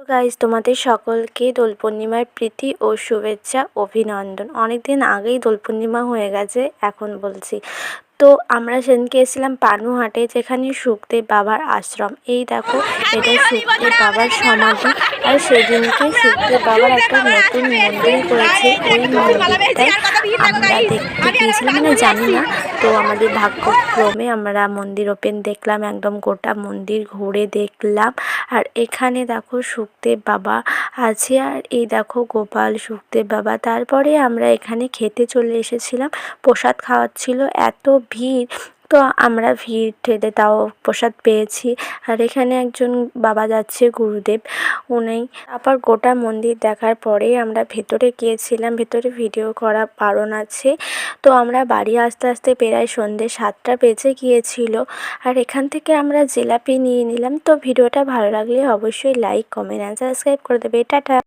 তো গাইজ তোমাদের সকলকে দোল পূর্ণিমার প্রীতি ও শুভেচ্ছা অভিনন্দন। অনেকদিন আগেই দোল পূর্ণিমা হয়ে গেছে এখন বলছি। তো আমরা সেদিনকে এসেছিলাম পানুহাটে, যেখানে সুখদেব বাবার আশ্রম। এই দেখো, এটা সুখদেব বাবার সমাধি। আর সেদিনকে সুখদেব বাবার একটা নতুন মন্দির করেছে। ওই মন্দিরটাই আমরা দেখতে গিয়েছিলাম, মানে জানি না, তো আমাদের ভাগ্যক্রমে আমরা মন্দির ওপেন দেখলাম, একদম গোটা মন্দির ঘুরে দেখলাম। আর এখানে দেখো সুখদেব বাবা আছে, আর এই দেখো গোপাল সুখদেব বাবা। তারপরে আমরা এখানে খেতে চলে এসেছিলাম, প্রসাদ খাওয়াচ্ছিল, এত ভিড়, তো আমরা ভিড় ঠেলে তাও প্রসাদ পেয়েছি। আর এখানে একজন বাবা যাচ্ছে, গুরুদেব উনি। তারপর গোটা মন্দির দেখার পরে আমরা ভেতরে গিয়েছিলাম, ভেতরে ভিডিও করা বারণ আছে। তো আমরা বাড়ি আস্তে আস্তে প্রায় সন্ধ্যে 7টা বেজে গিয়েছিল। আর এখান থেকে আমরা জিলাপি নিয়ে নিলাম। তো ভিডিওটা ভালো লাগলে অবশ্যই লাইক, কমেন্ট অ্যান্ড সাবস্ক্রাইব করে দেবে। টাটা।